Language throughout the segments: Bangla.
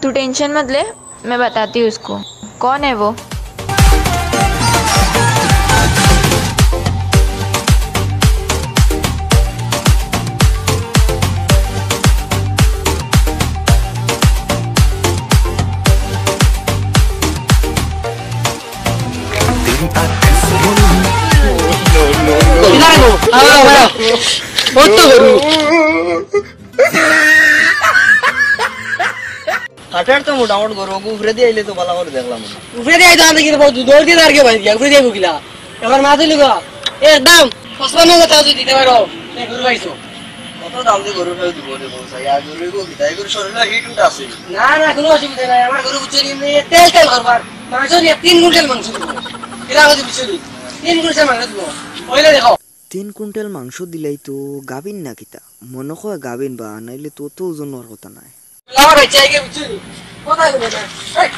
तू टेंशन मत ले, मैं बताती हूँ उसको। कौन है वो? হাটার তো মোটামুটি গরু উপরে দিয়ে আইলে তো ভালো করে দেখলাম উপরে দিয়ে আইতো আমি কিন্তু দৌড় দিয়ে আর কে ভাই দিয়া উপরে দিয়ে বুকিলা এবার মাছ হইল গো একদম 55 টাকা দিতে পারো গরু পাইছো কত দাম দিয়ে গরু ফেলে দিব রে বলছা ইয়া গরু গো কিতাই গরু শরীরে হিট উঠ আছে না না কোনো অসুবিধা নাই আমার গরু বুঝছি এমনি তেল তেল করবার মাংস দিয়ে 3 কুইন্টাল মাংস দিব কিরা হচ্ছে বুঝছি 3 কুইন্টাল মাংস দিব ওইলে দেখো 3 কুইন্টাল মাংস দিলাই তো গাবিন না কিতা মনে হয় গাবিন বা নাইলে তো তো ওজনের কথা নাই লাওয়া ভাই চাইকে বুঝছি কোথায় গেল না এই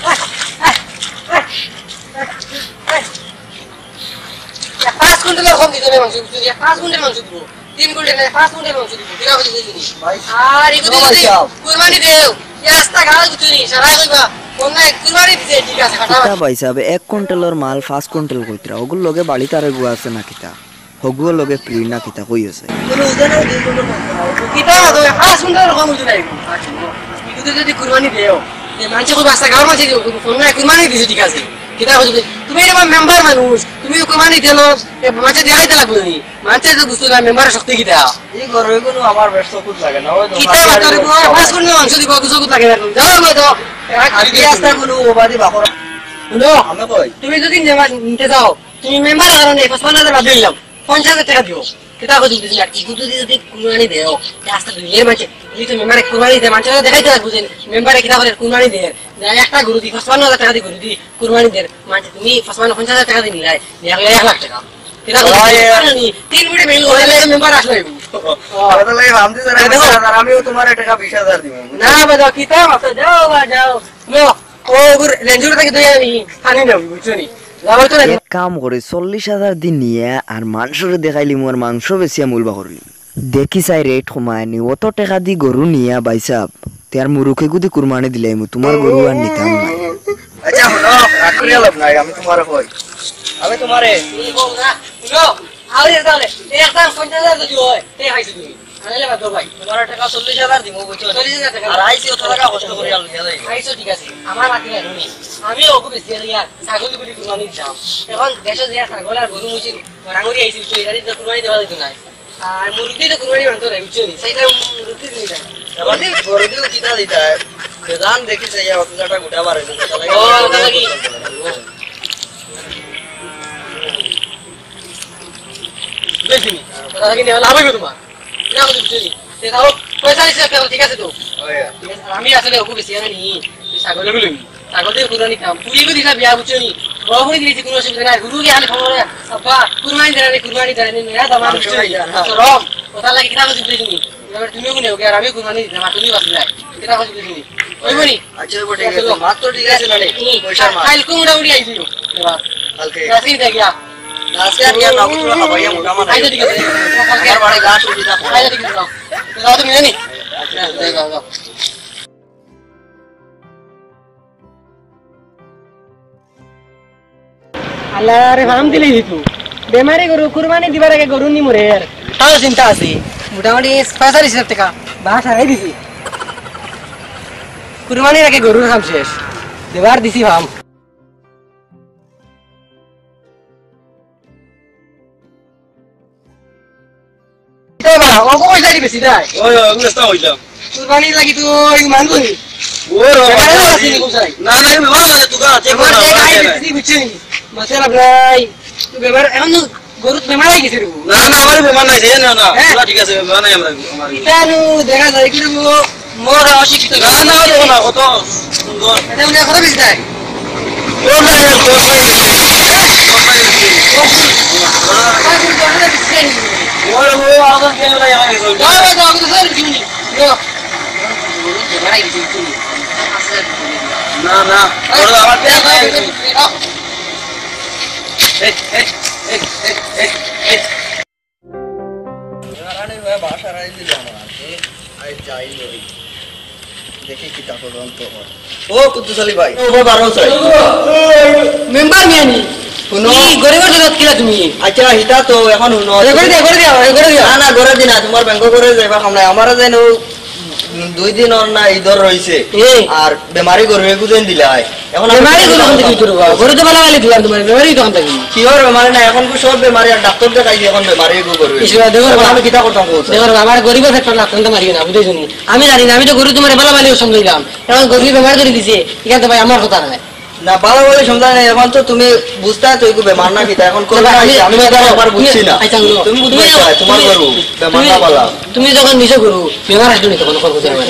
5 কুইন্টাল কম দিতে মাংস বুঝছি 5 কুইন্টাল মাংস দিব 3 কুইন্টাল না 5 কুইন্টাল মাংস দিব কিরা হচ্ছে বুঝছি ভাই আর এগুলো যদি কুরবানি দেও রাস্তা ঘাট বুঝছি সারা কইবা কোন না কুরবানি দিতে ঠিক আছে কাটা কিতা ভাই সাহেব 1 কুইন্টালের মাল 5 কুইন্টাল কইতরা ওগুলো লগে বাড়ি তারে গুয়া আছে না কিতা হগুলো লগে ফ্রি না কিতা কই আছে কোনো ওজনও দিয়ে কোনো কিতা তো 5 কুইন্টাল কম বুঝি নাই এগুলো যদি কুরবানি দেও এই মানুষ কই রাস্তা ঘাট মাঝে দিও কোন না কুরবানি দিতে ঠিক আছে কিতা বুঝছি তুমি এরকম মেম্বার মানুষ তুমি কুরবানি দিলো মাঝে দেখাইতে লাগলো নি মাঝে তো বুঝছো না মেম্বারের শক্তি কিতা এই গরু কোনো আমার ব্যস্ত কুত লাগে না ওই তো কিতা তোর 5 কুইন্টাল মাংস দিব কিছু কুত লাগে না যাও ভাই তো আজকে রাস্তা কোনো ওবাদি বাকর শুনো আমি কই তুমি যদি নিতে যাও তুমি মেম্বার কারণে 55,000 বাদ দিলাম 50,000 টাকা দিও কিতা কই দিছি আর কি যদি কুরবানি দেও রাস্তা দুইয়ের মাঝে এই তো মেম্বারে কুরবানি দে মানুষ দেখাইতে লাগবে যে মেম্বারে কিতা করে কুরবানি দে একটা গরু দি 55,000 টাকা দি গরু দি কুরবানি দে মানে তুমি 50,000 টাকা দিলাই 1 লাখ টাকা কিতা কই 3 মিনিট মেল হইলে মেম্বার আসলো তো লাগে ভাবতে যারা আমিও তোমার টাকা 20,000 দিব না বাবা কিতা মাথা যাও যাও নো ও গুর রেঞ্জুর থেকে দুই আমি খানি নাও বুঝছনি এক কাম করে 40,000 দিন নিয়ে আর মাংসরে দেখাইলি মোর মাংস বেশি মূলবা করলি দেখি চাই রেট কমায় নি অত টাকা দি গরু নিয়া ভাই সাহেব তার মুরুখে গুদি কুরবানি দিলাই মু তোমার গরু আর নিতাম না আচ্ছা হলো রাখরি লাভ নাই আমি তোমারে কই আমি তোমারে নো আরে তাহলে একদম 50,000 যদি হয় তে খাইছি তুমি আনলে বাদ ভাই তোমার টাকা 40,000 দিব বুঝছো 40,000 টাকা আর আইছি অত টাকা কষ্ট করে আলু যাই খাইছো ঠিক আছে আমার মাটি নাই নুনি আমি ওকে বেশি দিয়া ছাগল গুলি কুরবানি দাও এখন দেশে যে ছাগল আর গরু মুছি রাঙ্গুরি আইছি তো এর তো কুরবানি দেওয়া দিত না আর মুরগি তো কুরবানি মানতো না বুঝছো নি সেইটা মুরগি দিই না এবার গরু দিও কিটা দিতা বেদান দেখি যাই অত টাকা গোটা বারে ও দাদা কি বেশিনি দাদা কি লাভ হবে তোমার না বুঝছো নি দেখো পয়সা দিছে ঠিক আছে তো আমি আসলে ওকে বেশি আনি ছাগল গুলো ছাগল দিয়ে কুরবানি কাম পুরি গো দিছা বিয়া বুঝছো নি বড় দিছি কোনো অসুবিধা নাই গুরু কি আলে খবর আব্বা কুরবানি দেরানি না দামা বুঝছো তো রম কথা লাগি কিনা বুঝছো নি এবার তুমিও কোনে ওকে আর আমি কুরবানি দিলাম তুমি বাসলাই কিনা বুঝছো নি ওইবনি আচ্ছা ওই ঠিক আছে মাত্র ঠিক আছে না পয়সা মা কাল কুমড়া উড়ি আইছিল এবার কালকে কাসি দেখিয়া আজকে আর ইয়া নগদ টাকা ভাইয়া মোটা মানে আইতো ঠিক আছে কালকে আর বাড়ি গাছ উঠি না আইতো ঠিক আছে যাও তুমি জানি যাও আল্লাহ রে ফার্ম দিলে দিতু বেমারি গরু কুরবানি দিবার আগে গরু নি মরে আর তাও চিন্তা আছে মোটামুটি 45,000 টাকা বাস হারাই দিছি কুরবানির আগে গরুর খাম শেষ দেবার দিছি ফার্ম বেশি দেয় ওই ওগুলো তো হইলো কুরবানির লাগি তো মানবো নি না না আমি ভালো না তুই আছে আমার জায়গায় বেশি বুঝছিস মশলা ভাই তুই বেমার এখন গরু বেমার হয়ে গেছে রে না না আমার বেমান নাই জানেন না পুরো ঠিক আছে বেমান নাই আমরা আমার ইতানু দেখা যায় কি মোর অশিক্ষিত না না ও না কত সুন্দর এটা উনি কথা বেশি দেয় ও না ও আদর কেন নাই আমার না না ওর আমার পেট নাই রানী ভাই বাসা রাই দিল আমার আই যাই দেখি কি তা পর্যন্ত ও কুদ্দুস আলী ভাই ও বারো চাই মেম্বার মিয়ানি শুনো কি গরিবের জন্য কিলা তুমি আচ্ছা হিতা তো এখন শুনো করে দিও না না ঘরে দিনা তোমার ব্যাংক করে যাইবা আমরা আমারা যেন 2 দিন অন না ঈদর রইছে আর বেমারি গরু এগুদেন দিলাই এখন বেমারি গুলো কোন দিকে করবা গরু তো ভালো ভালো দিলাম তোমার বেমারি তো কোনটা কি কি হর বেমারি না এখন সব বেমারি আর ডাক্তার দেখাই এখন বেমারি গরু গরু ইসরা দেখো আমি কিটা করতাম দেখো আমার গরিবের ফ্যাক্টর লাগতাম তো মারিও না বুঝাইছো নি আমি জানি না আমি তো গরু তোমার ভালো ভালো সমঝাইলাম এখন গরিব বেমার করে দিছে এখানে ভাই আমার কথা না না ভালো বলে সমঝাই না এখন তো তুমি বুঝতা তো এগু বেমার না কিটা এখন কোন আমি একবার বুঝছি না তুমি বুঝতে তোমার গরু বেমার না বলা তুমি যখন নিজে গরু বেমার আসবে তখন কল করতে হবে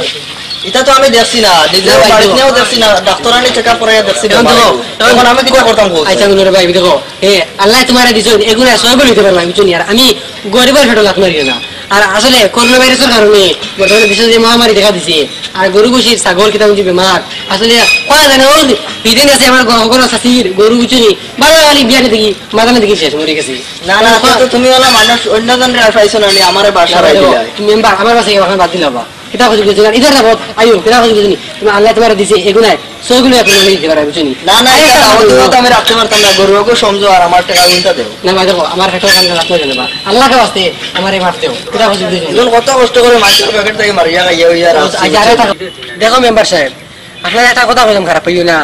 এটা তো আমি দেখছি না নিজের বাড়িতেও দেখছি না ডাক্তারানি চেকআপ করাইয়া দেখছি না এখন আমি কিটা করতাম আচ্ছা গুলোর ভাই দেখো আল্লাহ তোমারে দিছো এগুলা সব বলিতে পারলাম বুঝছো নি আর আমি গরিবের ফেটো লাত মারিও না আর আসলে করোনা ভাইরাসের কারণে বর্তমানে বিশ্ব যে মহামারী দেখা দিছে আর গরু বসির ছাগল কিতা বুঝি বেমার আসলে কয়া জানে ও বিদিন আছে আমার গরু শাসির গরু বুঝুনি বারো আলি বিয়ানে দেখি মাদানে দেখি শেষ মরে গেছি না না তো তুমি ওলা মানুষ অন্য জনের পাইছো না আমারে বাসা রাখিলা তুমি মেম্বার আমার কাছে এখন বাদ দিলাবা কিতা খুঁজে বুঝছি না ইধার যাবো আইও কিতা খুঁজে বুঝিনি তুমি আল্লাহ তোমার দিছে এগুলাই সবগুলো এখন দিতে পারা বুঝুনি না না এটা তো আমি রাখতে পারতাম না গরুকে সমঝো আর আমার টাকা গুনটা দেও না ভাই দেখো আমার ফেটো কান রাখতে জানে না আল্লাহকে বাস্তে আমার এই মাফ দেও কিতা খুঁজে বুঝিনি এখন কত কষ্ট করে মাছের প্যাকেট থেকে মারিয়া খাইয়া হইয়া দেখো মেম্বার সাহেব আপনার একটা কথা বললাম খারাপ হইও না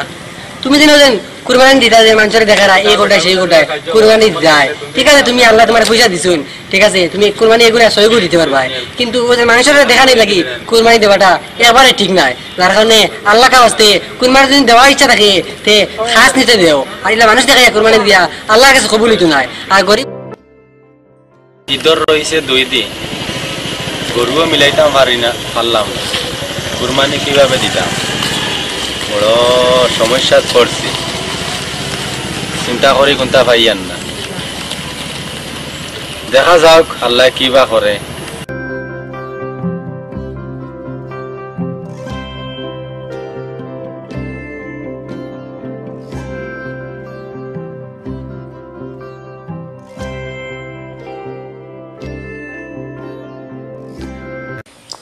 তুমি দিন ওজন কুরবানি দিতা যে মানুষের দেখা না এই গোটায় সেই গোটায় কুরবানি যায় ঠিক আছে তুমি আল্লাহ তোমার পয়সা দিছুন ঠিক আছে তুমি কুরবানি এগুলো সহযোগ দিতে পারবা কিন্তু ওই যে মানুষের দেখা নেই লাগি কুরবানি দেওয়াটা এবারে ঠিক নাই যার কারণে আল্লাহ কা হস্তে কুরবানি যদি দেওয়ার ইচ্ছা থাকে তে খাস নিতে দেও আর এগুলা মানুষ দেখা কুরবানি দিয়া আল্লাহর কাছে কবুল হইতো নাই আর গরিব ঈদর রয়েছে 2 দিন গরুও মিলাইতাম পারি না পারলাম কুরবানি কিভাবে দিতাম বড় সমস্যা পড়ছি চিন্তা করি কোনটা পাইয়ান না দেখা যাক আল্লাহ কিবা করে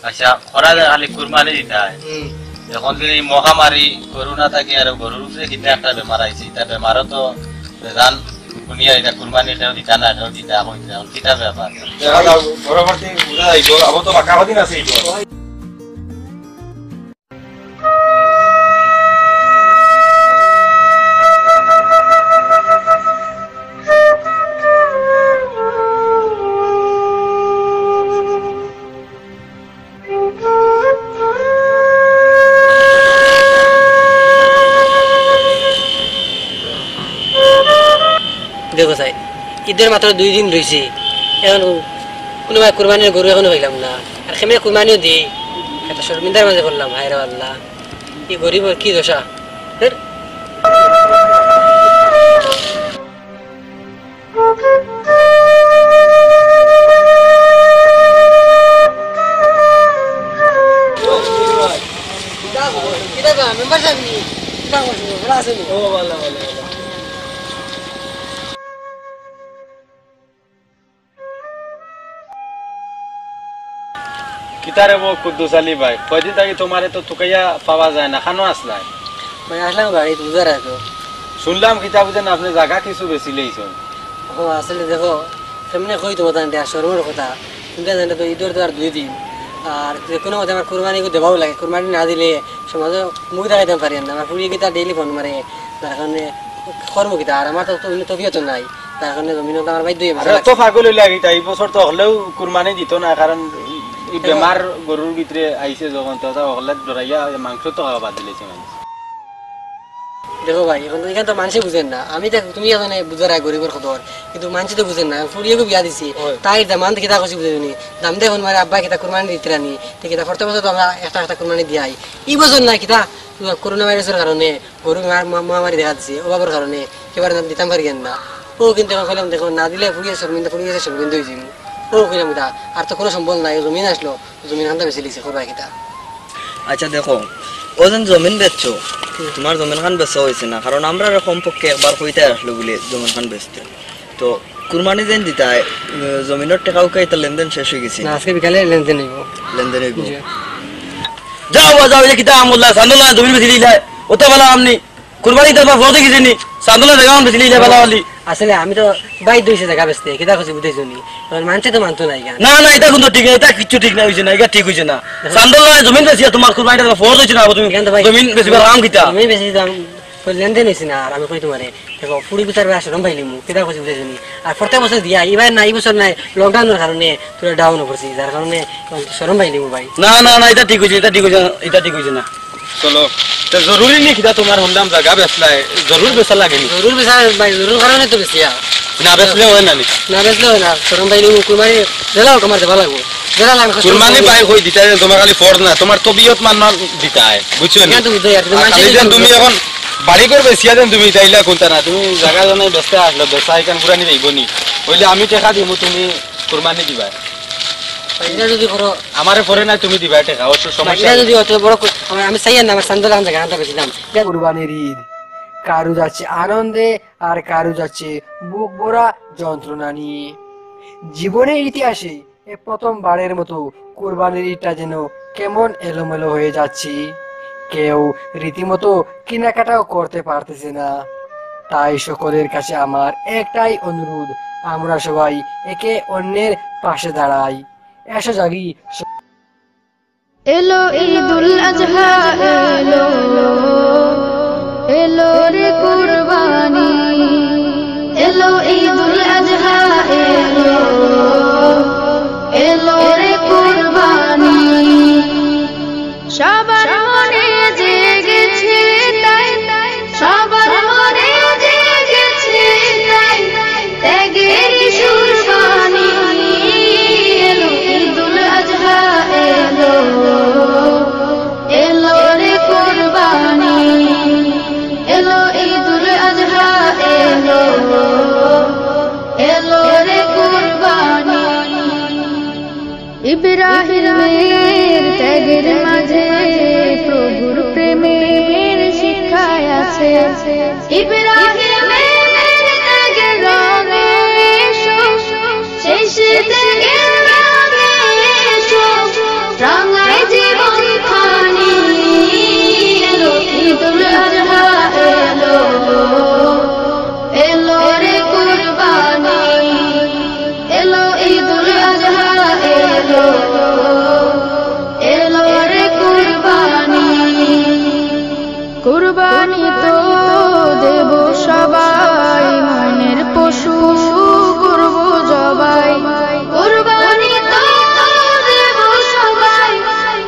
আচ্ছা খরা খালি কুরবানি দিতে হয় এখন যদি মহামারী করোনা থাকে আর গরুর উপরে কিনা একটা বেমার আইছে এটা বেমারও তো ধান শুনিয়া এটা কুরবানি এটাও দিতা না এটাও দিতা হইতে এখন কিটা ব্যাপার পরবর্তী বুঝা যাইব আবার তো বাঁকা দিন আছে দেখো চাই ঈদের মাত্র 2 দিন রয়েছে এখন কোনোবাই কুরবানির গরু এখনো হইলাম না আর সেমনি কুরবানিও দিই একটা শর্মিন্দার মাঝে বললাম হায়রে আল্লাহ এই গরিবের কি দশা কিতারে বো কুদ্দুস আলী ভাই কয়দিন থেকে তোমারে তো তুকাইয়া পাওয়া যায় না খানো আসলাই মানে আসলাম বাড়ি বুঝার আছে শুনলাম কিতা বুঝেন আপনি জায়গা কিছু বেশি লেইছেন ও আসলে দেখো সেমনি কই তোমার জানতে শর্মের কথা তুমি জানতে তো ঈদের তো আর 2 দিন আর যে কোনো মতে আমার কুরবানি দেওয়াও লাগে কুরবানি না দিলে সমাজে মুখ দেখাইতে পারি না আমার পুরি গীতা ডেইলি ফোন মারে তার কারণে কর্মগীতা আর আমার তো তবিয়ত নাই তার কারণে জমিন আমার বাধ্য হয়ে তো পাগল হইলে গীতা এই বছর তো হলেও কুরবানি দিত না কারণ এই বেমার গরুর ভিতরে আইছে যখন তো হলে ডরাইয়া মাংস তো খাওয়া বাদ দিলেছে মানুষ দেখো ভাই এখন এখানে তো মানুষই বুঝেন না আমি দেখ তুমি এখন বুঝার গরিবের খবর কিন্তু মানুষ তো বুঝেন না ফুরিয়েকে বিয়া দিছি তাই দামান কিতা কছি বুঝেনি দাম দেখুন মারে আব্বা কিতা কুরবানি দিতে রানি তো কিতা প্রত্যেক বছর তো আমরা একটা কুরবানি দিয়াই এই বছর না কিতা করোনা ভাইরাসের কারণে গরু মহামারী দেখা দিচ্ছে অভাবের কারণে এবারে দিতাম পারি না ও কিন্তু এখন কইলাম দেখো না দিলে ফুরিয়ে গেছে শর্মিন্দা হয়েছি ও কইলাম কিতা আর তো কোনো সম্বল নাই জমিন আসলো জমিন খানটা বেশি লিছে করবা কিতা আচ্ছা দেখো ওজন জমিন বেচছো তোমার জমিন খান বেচা হয়েছে না কারণ আমরা কমপক্ষে একবার কইতে আসলো বলে জমিন খান বেচতে তো কুরবানি যেন দিতা জমিনের টাকাও কাইতা লেনদেন শেষ হয়ে গেছে আজকে বিকালে লেনদেন হইব লেনদেন হইব যাও যাও এই কিতা আমুল্লাহ সান্দুল্লাহ জমিন বেশি দিলে ওটা বলা আমনি কুরবানি তারপর ফটো কিছিনি সান্দুল্লাহ জায়গা বেশি দিলে বলা হলি আসলে আমি তো বাইর দইছে জায়গা বেচতে কিতা কইছি বুঝাইছনি তখন মানুষে তো মানতো নাই গান না না এটা কিন্তু ঠিক না এটা কিচ্ছু ঠিক না হইছে না এটা ঠিক হইছে না সান্দুল্লাহ জমিন বেশি তোমার কুরবানি তারপর ফটো হইছে না তুমি জমিন বেশি রাম কিতা আমি বেশি দাম লেনদেন হয়েছি না আর আমি কই তোমারে দেখো পুরি বিচার আসলাম পাইলি মু কিতা কইছি বুঝাইছনি আর প্রত্যেক বছর দিয়া এবার না এই বছর নাই লকডাউনের কারণে তোরা ডাউন করছি যার কারণে শরম পাইলি মু ভাই না না না এটা ঠিক হইছে এটা ঠিক হইছে এটা ঠিক হইছে না চলো তো জরুরি নি কিতা তোমার হন্দাম জায়গা বেচলাই জরুর বেচা লাগে নি জরুর বিচার ভাই জরুর কারণে তো বেশি না বেচলে হয় না নি না বেচলে হয় না শরম পাইলি মু কুরবানি জেলাও তোমার দেবা লাগবো জেলা লাগবে কুরবানি পাই কই দিতা তোমার খালি ফরজ না তোমার তবিয়ত মান দিতা হয় বুঝছো নি তুমি বুঝাই আর তুমি এখন বাড়ি করে বেশিয়া দেন তুমি তাইলা কোনটা না তুমি জায়গা জানাই ব্যস্ত আসলো বেচা এখান পুরানি যাইব নি বলে আমি টাকা দিব তুমি কুরবানি দিবা এটা যদি করো আমারে পরে না তুমি দিবা টাকা ওর সমস্যা এটা যদি অত বড় আমি চাই না আমার সান্দলাম জায়গা আনতে বেশিলাম কুরবানির ঈদ কারু যাচ্ছে আনন্দে আর কারু যাচ্ছে বুক ভরা যন্ত্রণা নিয়ে জীবনের ইতিহাসে এ প্রথমবারের মতো কুরবানির ঈদটা যেন কেমন এলোমেলো হয়ে যাচ্ছে কেউ রীতিমতো কেনাকাটাও করতে পারতেছে না তাই সকলের কাছে আমার একটাই অনুরোধ আমরা সবাই একে অন্যের পাশে দাঁড়াই এসো জাগি এলো ঈদুল আজহা এলো এলো রে কুরবানি এলো ঈদুল আজহা এলো এলো রে কুরবানি সবার মনে জেগেছে তাই সবার মনে জেগেছে তাই ত্যাগের কুরবানি এলো ঈদুল আজহা এলো এলো রে কুরবানি এলো ঈদুল আজহা এলো এলো রে কুরবানি ইব্রাহিমের ত্যাগের মাঝে প্রভুর প্রেমের শিক্ষায় আছে ইব্রাহিমের ত্যাগের রঙে শেষ ত্যাগের রঙে রাঙায় জীবন খানি এলো ঈদুল আজহা এলো এলো রে কুরবানি এলো ঈদুল আজহা এলো এলো রে কুরবানি কুরবানি তো দেব সবাই মনের পশু করব জবাই কুরবানি তো দেব সবাই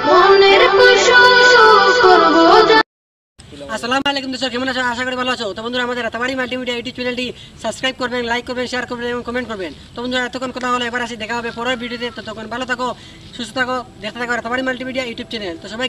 মনের পশু করব আসসালামু আলাইকুম দর্শক কেমন আছো আশা করি ভালো আছো তো বন্ধুরা আমাদের রাতাবাড়ি মাল্টিমিডিয়া ইউটিউব চ্যানেলটি সাবস্ক্রাইব করবেন লাইক করবেন শেয়ার করবেন এবং কমেন্ট করবেন তো বন্ধুরা এতক্ষণ কথা হলো এবার আসি দেখা হবে পরের ভিডিওতে তো তখন ভালো থাকো সুস্থ থাকো দেখতে থাকো রাতাবাড়ি মাল্টিমিডিয়া ইউটিউব চ্যানেল তো সবাই